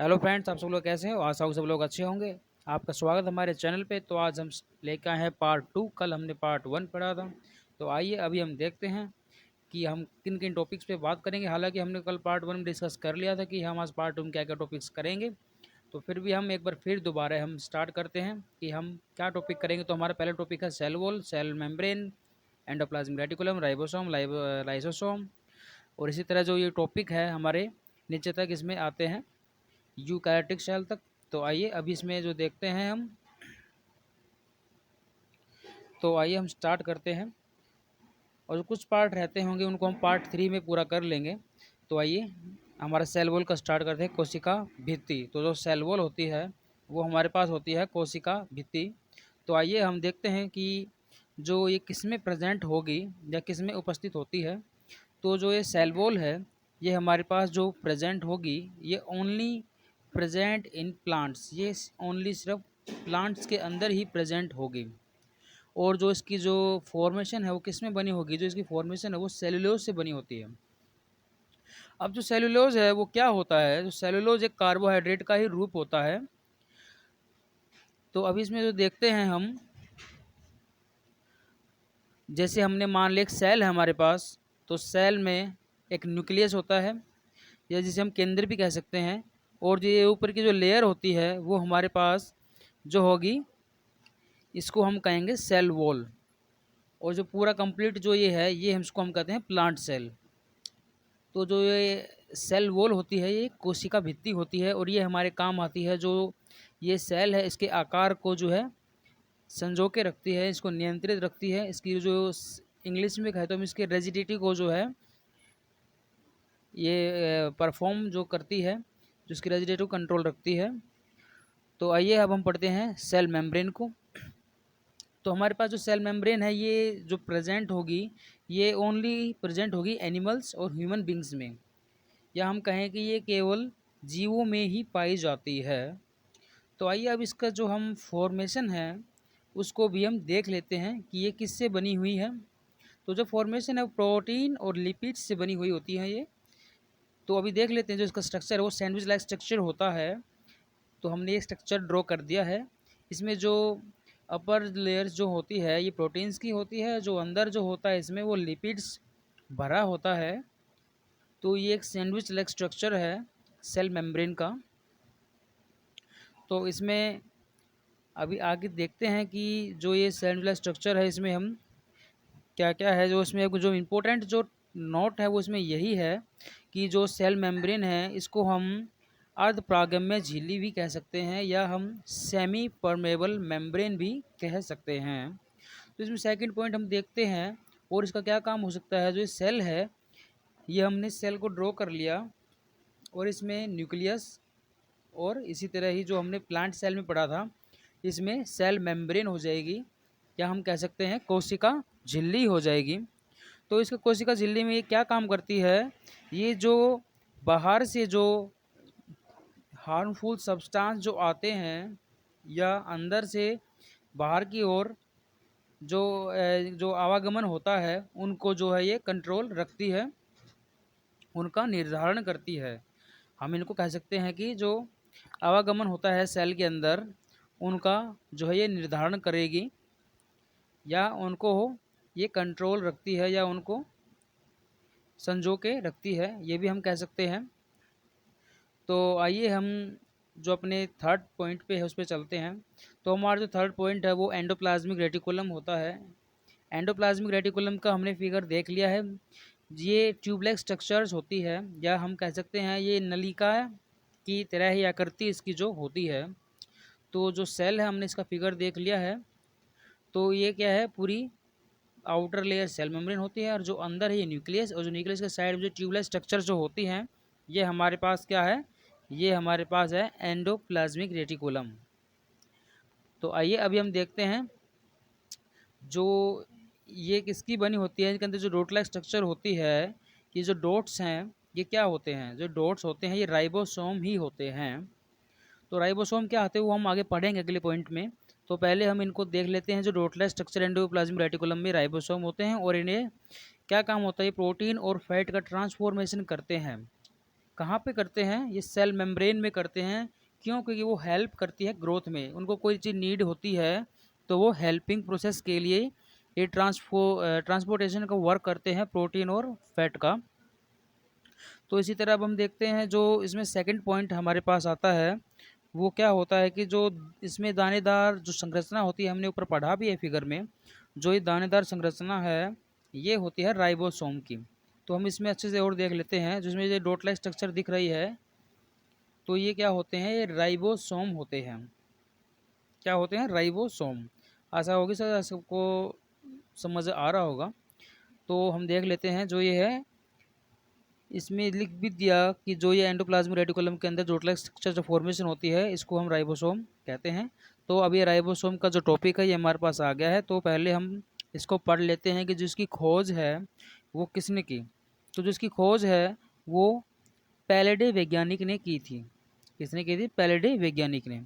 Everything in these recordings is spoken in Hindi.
हेलो फ्रेंड्स, आप सब लोग कैसे हो? आशा हूँ सब लोग अच्छे होंगे। आपका स्वागत हमारे चैनल पे। तो आज हम लेकर आए हैं पार्ट 2। कल हमने पार्ट 1 पढ़ा था। तो आइए अभी हम देखते हैं कि हम किन किन टॉपिक्स पे बात करेंगे। हालांकि हमने कल पार्ट 1 में डिस्कस कर लिया था कि हम आज पार्ट 2 में क्या क्या टॉपिक्स करेंगे। तो फिर भी हम एक बार फिर दोबारा हम स्टार्ट करते हैं कि हम क्या टॉपिक करेंगे। तो हमारा पहला टॉपिक है cell wall, cell membrane, endoplasmic reticulum, ribosome, lysosome. और इसी तरह जो ये टॉपिक है हमारे नीचे तक इसमें आते हैं यूकैरियोटिक सेल तक। तो आइए अभी इसमें जो देखते हैं हम, तो आइए हम स्टार्ट करते हैं। और जो कुछ पार्ट रहते होंगे उनको हम पार्ट 3 में पूरा कर लेंगे। तो आइए हमारा सेल वॉल का स्टार्ट करते हैं। कोशिका भित्ति। तो जो सेल वॉल होती है वो हमारे पास होती है कोशिका भित्ति। तो आइए हम देखते हैं कि जो ये किस में प्रेजेंट होगी या किस में उपस्थित होती है। तो जो ये सेल वॉल है ये हमारे पास जो प्रेजेंट होगी ये ओनली प्रेजेंट इन प्लांट्स, ये ओनली सिर्फ प्लांट्स के अंदर ही प्रेजेंट होगी। और जो इसकी जो फॉर्मेशन है वो किस में बनी होगी, जो इसकी फॉर्मेशन है वो सेलुलोज से बनी होती है। अब जो सेलुलोज है वो क्या होता है, जो सेलुलोज एक कार्बोहाइड्रेट का ही रूप होता है। तो अभी इसमें जो देखते हैं हम, जैसे हमने मान लिया एक सेल है हमारे पास, तो सेल में एक न्यूक्लियस होता है या जिसे हम केंद्र भी कह सकते हैं। और जो ये ऊपर की जो लेयर होती है वो हमारे पास जो होगी इसको हम कहेंगे सेल वॉल। और जो पूरा कंप्लीट जो ये है ये इसको हम कहते हैं प्लांट सेल। तो जो ये सेल वॉल होती है ये कोशिका भित्ति होती है और ये हमारे काम आती है। जो ये सेल है इसके आकार को जो है संजो के रखती है, इसको नियंत्रित रखती है। इसकी जो इंग्लिश में कहते हैं हम इसके रेजिडिटी को जो है ये परफॉर्म जो करती है, जो इसकी रेजिडिटी को कंट्रोल रखती है। तो आइए अब हम पढ़ते हैं सेल मेम्ब्रेन को। तो हमारे पास जो सेल मेम्ब्रेन है ये जो प्रेजेंट होगी ये ओनली प्रेजेंट होगी एनिमल्स और ह्यूमन बींग्स में, या हम कहें कि ये केवल जीवों में ही पाई जाती है। तो आइए अब इसका जो हम फॉर्मेशन है उसको भी हम देख लेते हैं कि ये किससे बनी हुई है। तो जो फॉर्मेशन है वो प्रोटीन और लिपिड्स से बनी हुई होती है ये। तो अभी देख लेते हैं जो इसका स्ट्रक्चर है वो सैंडविच लाइक स्ट्रक्चर होता है। तो हमने ये स्ट्रक्चर ड्रॉ कर दिया है। इसमें जो अपर लेयर्स जो होती है ये प्रोटीन्स की होती है, जो अंदर जो होता है इसमें वो लिपिड्स भरा होता है। तो ये एक सैंडविच लाइक स्ट्रक्चर है सेल मेम्ब्रेन का। तो इसमें अभी आगे देखते हैं कि जो ये सैंडविच लाइक स्ट्रक्चर है इसमें हम क्या क्या है। जो इसमें जो इम्पोर्टेंट जो नोट है वो इसमें यही है कि जो सेल मेम्ब्रेन है इसको हम अर्धपारगम्य झिल्ली भी कह सकते हैं या हम सेमी परमेबल मेम्ब्रेन भी कह सकते हैं। तो इसमें सेकंड पॉइंट हम देखते हैं और इसका क्या काम हो सकता है। जो ये सेल है ये हमने सेल को ड्रॉ कर लिया और इसमें न्यूक्लियस और इसी तरह ही जो हमने प्लांट सेल में पढ़ा था इसमें सेल मेम्ब्रेन हो जाएगी, या हम कह सकते हैं कोशिका झिल्ली हो जाएगी। तो इसका कोशिका झिल्ली में ये क्या काम करती है, ये जो बाहर से जो हार्मफुल सब्सटेंस जो आते हैं या अंदर से बाहर की ओर जो आवागमन होता है उनको जो है ये कंट्रोल रखती है, उनका निर्धारण करती है। हम इनको कह सकते हैं कि जो आवागमन होता है सेल के अंदर उनका जो है ये निर्धारण करेगी या उनको ये कंट्रोल रखती है या उनको संजो के रखती है, ये भी हम कह सकते हैं। तो आइए हम जो अपने थर्ड पॉइंट पे है उस पर चलते हैं। तो हमारा जो थर्ड पॉइंट है वो एंडोप्लाज्मिक रेटिकुलम होता है। एंडोप्लाज्मिक रेटिकुलम का हमने फिगर देख लिया है। ये ट्यूबलेस स्ट्रक्चर्स होती है या हम कह सकते हैं ये नलिका की तरह ही आकृति इसकी जो होती है। तो जो सेल है हमने इसका फिगर देख लिया है। तो ये क्या है, पूरी आउटर लेयर सेल मेम्ब्रेन होती है और जो अंदर है ये न्यूक्लियस, और जो न्यूक्लियस के साइड में जो ट्यूबलेस स्ट्रक्चर जो होती हैं ये हमारे पास क्या है, ये हमारे पास है एंडोप्लाज्मिक रेटिकुलम। तो आइए अभी हम देखते हैं जो ये किसकी बनी होती है। इसके अंदर जो डॉट लाइक स्ट्रक्चर होती है, ये जो डॉट्स हैं ये क्या होते हैं, जो डॉट्स होते हैं ये राइबोसोम ही होते हैं। तो राइबोसोम क्या होते हैं वो हम आगे पढ़ेंगे अगले पॉइंट में। तो पहले हम इनको देख लेते हैं। जो dot like structure endoplasmic reticulum में राइबोसोम होते हैं और इन्हें क्या काम होता है, ये प्रोटीन और फैट का ट्रांसफॉर्मेशन करते हैं। कहाँ पे करते हैं, ये सेल मेम्ब्रेन में करते हैं। क्यों? क्योंकि वो हेल्प करती है ग्रोथ में। उनको कोई चीज़ नीड होती है तो वो हेल्पिंग प्रोसेस के लिए ये ट्रांसपोर्टेशन का वर्क करते हैं, प्रोटीन और फैट का। तो इसी तरह अब हम देखते हैं जो इसमें सेकंड पॉइंट हमारे पास आता है, वो क्या होता है कि जो इसमें दानेदार जो संरचना होती है, हमने ऊपर पढ़ा भी है फिगर में, जो ये दानेदार संरचना है ये होती है राइबोसोम की। तो हम इसमें अच्छे से और देख लेते हैं, जिसमें ये डॉट लाइक स्ट्रक्चर दिख रही है, तो ये क्या होते हैं, ये राइबोसोम होते हैं। क्या होते हैं? राइबोसोम। आशा होगी सर सबको समझ आ रहा होगा। तो हम देख लेते हैं जो ये है, इसमें लिख भी दिया कि जो ये एंडोप्लाज्मिक रेटिकुलम के अंदर डॉट-लाइक स्ट्रक्चर जो फॉर्मेशन होती है, इसको हम राइबोसोम कहते हैं। तो अब ये राइबोसोम का जो टॉपिक है ये हमारे पास आ गया है। तो पहले हम इसको पढ़ लेते हैं कि जिसकी खोज है वो किसने की। तो जिसकी खोज है वो पैलेडे वैज्ञानिक ने की थी। किसने की थी? पैलेडे वैज्ञानिक ने।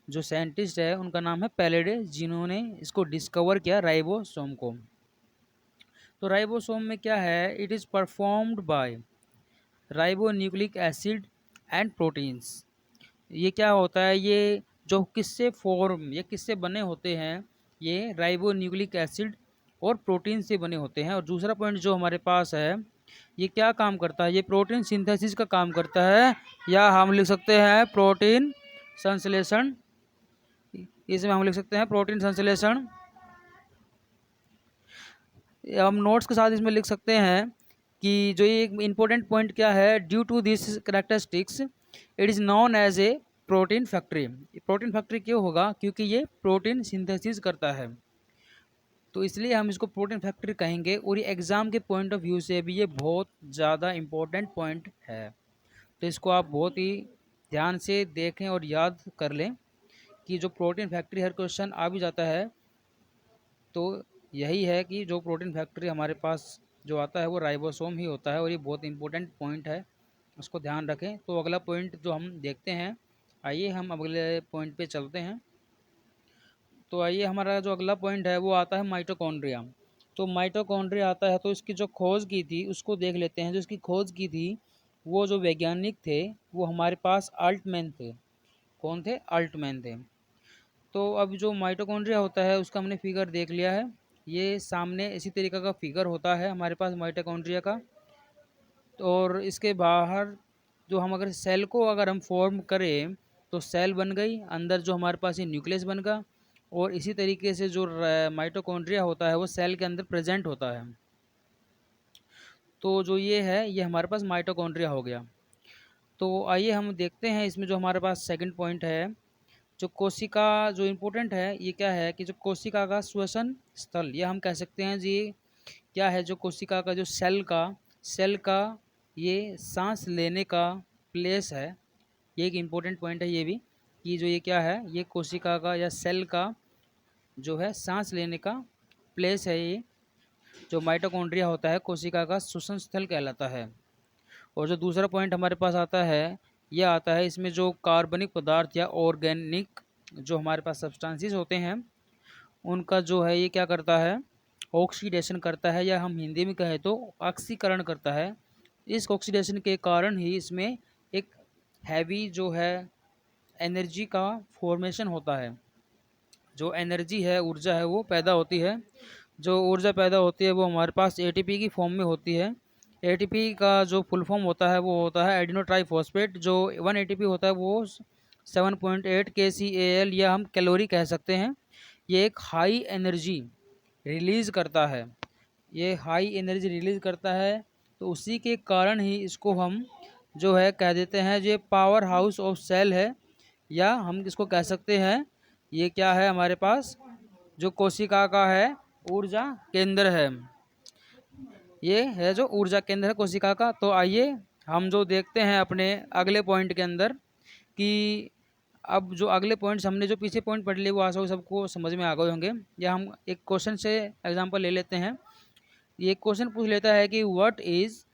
जो साइंटिस्ट है उनका नाम है पैलेडे, जिन्होंने इसको डिस्कवर किया राइबोसोम को। तो राइबोसोम में क्या है, it is performed by ribonucleic acid and proteins. ये क्या होता है, ये जो किससे फॉर्म, ये किससे बने होते हैं, ये राइबोन्यूक्लिक एसिड और प्रोटीन से बने होते हैं। और दूसरा पॉइंट जो हमारे पास है, ये क्या काम करता है, ये प्रोटीन सिंथेसिस का काम करता है, या हम लिख सकते हैं प्रोटीन संश्लेषण। इसमें हम लिख सकते हैं प्रोटीन संश्लेषण। हम नोट्स के साथ इसमें लिख सकते हैं कि जो ये एक इम्पोर्टेंट पॉइंट क्या है, due to this characteristics it is known as a protein factory. Protein factory क्यों होगा? क्योंकि ये प्रोटीन सिंथेसिस करता है, तो इसलिए हम इसको प्रोटीन फैक्ट्री कहेंगे। और ये एग्ज़ाम के पॉइंट ऑफ व्यू से भी ये बहुत ज़्यादा इम्पोर्टेंट पॉइंट है। तो इसको आप बहुत ही ध्यान से देखें और याद कर लें कि जो प्रोटीन फैक्ट्री हर क्वेश्चन आ भी जाता है, तो यही है कि जो प्रोटीन फैक्ट्री हमारे पास जो आता है वो राइबोसोम ही होता है। और ये बहुत इंपॉर्टेंट पॉइंट है, उसको ध्यान रखें। तो अगला पॉइंट जो हम देखते हैं, आइए हम अगले पॉइंट पे चलते हैं। तो आइए हमारा जो अगला पॉइंट है वो आता है माइटोकॉन्ड्रिया। तो माइटोकॉन्ड्रिया आता है, तो इसकी जो खोज की थी उसको देख लेते हैं। जो इसकी खोज की थी वो जो वैज्ञानिक थे वो हमारे पास अल्टमैन थे। कौन थे? अल्टमैन थे। तो अब जो माइटोकॉन्ड्रिया होता है उसका हमने फिगर देख लिया है। ये सामने इसी तरीके का फिगर होता है हमारे पास माइटोकॉन्ड्रिया का। और इसके बाहर जो हम अगर सेल को अगर हम फॉर्म करें तो सेल बन गई, अंदर जो हमारे पास ये न्यूक्लियस बन गया। और इसी तरीके से जो माइटोकॉन्ड्रिया होता है वो सेल के अंदर प्रेजेंट होता है। तो जो ये है ये हमारे पास माइटोकॉन्ड्रिया हो गया। तो आइए हम देखते हैं इसमें जो हमारे पास सेकंड पॉइंट है, जो कोशिका जो इम्पोर्टेंट है, ये क्या है कि जो कोशिका का श्वसन स्थल, ये हम कह सकते हैं जी क्या है, जो कोशिका का जो सेल का ये सांस लेने का प्लेस है। ये एक इम्पोर्टेंट पॉइंट है ये भी, कि जो ये क्या है, ये कोशिका का या सेल का जो है सांस लेने का प्लेस है। ये जो माइटोकॉन्ड्रिया होता है कोशिका का श्वसन स्थल कहलाता है। और जो दूसरा पॉइंट हमारे पास आता है, ये आता है इसमें जो कार्बनिक पदार्थ या ऑर्गेनिक जो हमारे पास सब्सटेंसेस होते हैं, उनका जो है ये क्या करता है, ऑक्सीडेशन करता है, या हम हिंदी में कहें तो ऑक्सीकरण करता है। इस ऑक्सीडेशन के कारण ही इसमें एक हैवी जो है एनर्जी का फॉर्मेशन होता है। जो एनर्जी है, ऊर्जा है, वो पैदा होती है। जो ऊर्जा पैदा होती है वो हमारे पास एटीपी की फॉर्म में होती है। एटीपी का जो फुल फॉर्म होता है वो होता है एडिनो ट्राइफॉस्फेट। जो 1 एटीपी होता है वो 7.8 KCAL या हम कैलोरी कह सकते हैं। ये एक हाई एनर्जी रिलीज़ करता है, ये हाई एनर्जी रिलीज़ करता है। तो उसी के कारण ही इसको हम जो है कह देते हैं जो पावर हाउस ऑफ सेल है, या हम इसको कह सकते हैं ये क्या है हमारे पास, जो कोशिका का है ऊर्जा केंद्र है। ये है जो ऊर्जा केंद्र है कोशिका का। तो आइए हम जो देखते हैं अपने अगले पॉइंट के अंदर, कि अब जो अगले पॉइंट्स हमने जो पीछे पॉइंट पढ़ लिए वो आशा सबको समझ में आ गए होंगे। या हम एक क्वेश्चन से एग्जांपल ले लेते हैं। ये क्वेश्चन पूछ लेता है कि what is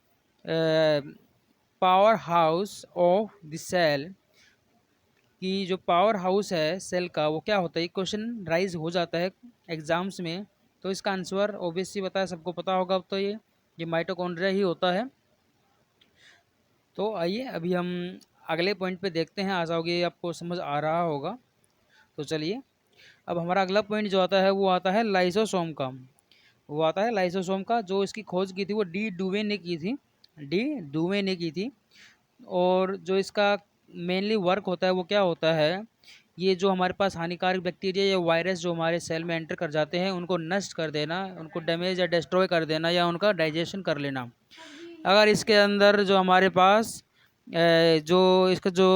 power house of the cell, कि जो पावर हाउस है सेल का वो क्या होता है। ये क्वेश्चन राइज हो जाता है एग्जाम्स में। तो इसका आंसर ऑब्वियसली पता है, सबको पता होगा अब तो ये माइटोकॉन्ड्रिया ही होता है। तो आइए अभी हम अगले पॉइंट पे देखते हैं, आशा होगी आपको समझ आ रहा होगा। तो चलिए, अब हमारा अगला पॉइंट जो आता है वो आता है लाइसोसोम का। वो आता है लाइसोसोम का, जो इसकी खोज की थी वो डी डुवे ने की थी। डी डुवे ने की थी। और जो इसका मेनली वर्क होता है वो क्या होता है, ये जो हमारे पास हानिकारक बैक्टीरिया या वायरस जो हमारे सेल में एंटर कर जाते हैं उनको नष्ट कर देना, उनको डैमेज या डिस्ट्रॉय कर देना या उनका डाइजेशन कर लेना। अगर इसके अंदर जो हमारे पास जो इसका जो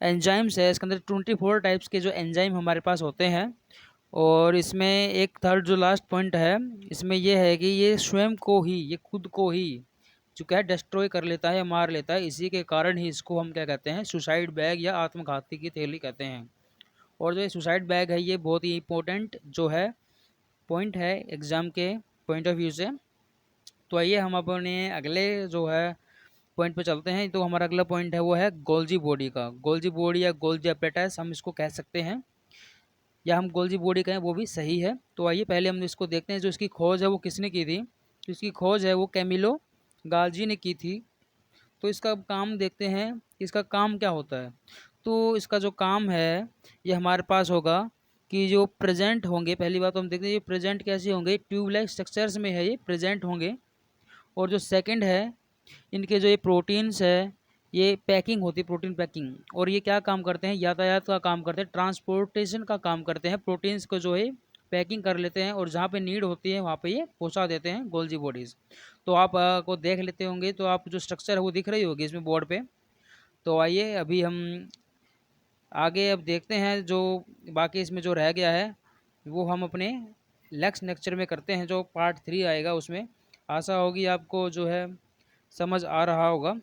एंजाइम्स है, इसके अंदर 24 टाइप्स के जो एंजाइम हमारे पास होते हैं। और इसमें एक थर्ड जो लास्ट पॉइंट है इसमें यह है कि ये स्वयं को ही, ये खुद को ही जो क्या है डिस्ट्रॉय कर लेता है या मार लेता है। इसी के कारण ही इसको हम क्या कहते हैं, सुसाइड बैग या आत्मघाती की थैली कहते हैं। और जो ये सुसाइड बैग है ये बहुत ही इंपॉर्टेंट जो है पॉइंट है एग्ज़ाम के पॉइंट ऑफ व्यू से। तो आइए हम अपने अगले जो है पॉइंट पे चलते हैं। तो हमारा अगला पॉइंट है वो है गोल्जी बॉडी का। गोल्जी बॉडी या गोल्जी एपेटाइस हम इसको कह सकते हैं, या हम गोल्जी बॉडी कहें वो भी सही है। तो आइए पहले हम इसको देखते हैं, जो इसकी खोज है वो किसने की थी। तो इसकी खोज है वो कैमिलो गाल्जी ने की थी। तो इसका काम देखते हैं, इसका काम क्या होता है। तो इसका जो काम है ये हमारे पास होगा कि जो प्रेजेंट होंगे, पहली बात तो हम देखते हैं ये प्रेजेंट कैसे होंगे, ट्यूबलाइक स्ट्रक्चर्स में है ये प्रेजेंट होंगे। और जो सेकंड है, इनके जो ये प्रोटीन्स है ये पैकिंग होती है, प्रोटीन पैकिंग। और ये क्या काम करते हैं, यातायात का काम करते हैं, ट्रांसपोर्टेशन का काम करते हैं। प्रोटीन्स को जो है पैकिंग कर लेते हैं और जहाँ पे नीड होती है वहाँ पे ये पहुँचा देते हैं गोल्जी बॉडीज़। तो आप को देख लेते होंगे, तो आप जो स्ट्रक्चर है वो दिख रही होगी इसमें बोर्ड पे। तो आइए अभी हम आगे अब देखते हैं जो बाकी इसमें जो रह गया है वो हम अपने नेक्स्ट लेक्चर में करते हैं, जो पार्ट 3 आएगा उसमें। आशा होगी आपको जो है समझ आ रहा होगा।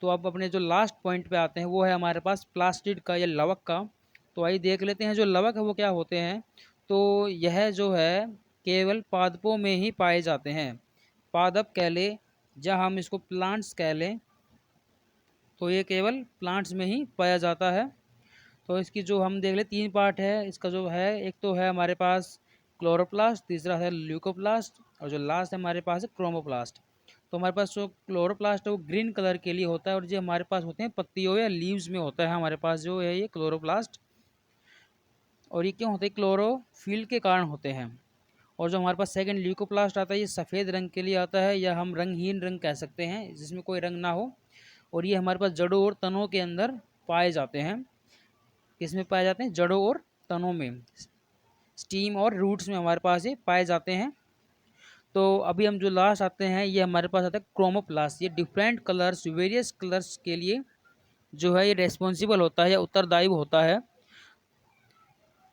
तो अब अपने जो लास्ट पॉइंट पे आते हैं वो है हमारे पास प्लास्टिड का या लवक का। तो आइए देख लेते हैं जो लवक है वो क्या होते हैं। तो यह जो है केवल पादपों में ही पाए जाते हैं, पादप कह लें या हम इसको प्लांट्स कह लें, तो ये केवल प्लांट्स में ही पाया जाता है। तो इसकी जो हम देख ले 3 पार्ट है इसका जो है, एक तो है हमारे पास क्लोरोप्लास्ट, तीसरा है ल्यूकोप्लास्ट, और जो लास्ट है हमारे पास है क्रोमोप्लास्ट। तो हमारे पास जो क्लोरोप्लास्ट है वो ग्रीन कलर के लिए होता है, और जो हमारे पास होते हैं पत्तियों या लीव्स में होता है हमारे पास जो है ये क्लोरोप्लास्ट। और ये क्यों होते हैं, क्लोरोफिल के कारण होते हैं। और जो हमारे पास सेकंड ल्यूकोप्लास्ट आता है ये सफ़ेद रंग के लिए आता है, या हम रंगहीन रंग कह सकते हैं जिसमें कोई रंग ना हो। और ये हमारे पास जड़ों और तनों के अंदर पाए जाते हैं। किसमें पाए जाते हैं, जड़ों और तनों में, स्टीम और रूट्स में हमारे पास ये पाए जाते हैं। तो अभी हम जो लास्ट आते हैं ये हमारे पास आता है क्रोमोप्लास्ट। ये डिफरेंट कलर्स, वेरियस कलर्स के लिए जो है ये रेस्पॉन्सिबल होता है या उत्तरदायी होता है।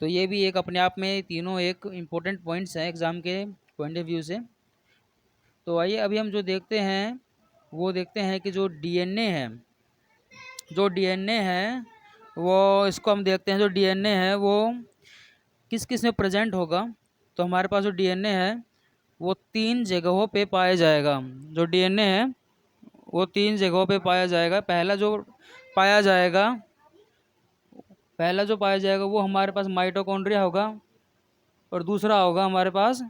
तो ये भी एक अपने आप में तीनों एक इम्पोर्टेंट पॉइंट्स हैं एग्ज़ाम के पॉइंट ऑफ व्यू से। तो आइए अभी हम जो देखते हैं वो देखते हैं कि जो डीएनए है, जो डीएनए है वो इसको हम देखते हैं, जो डीएनए है वो किस किस में प्रेजेंट होगा। तो हमारे पास जो डीएनए है वो 3 जगहों पे पाया जाएगा। जो डीएनए है वो 3 जगहों पे पाया जाएगा। पहला जो पाया जाएगा वो हमारे पास माइटोकॉन्ड्रिया होगा, और दूसरा होगा हमारे पास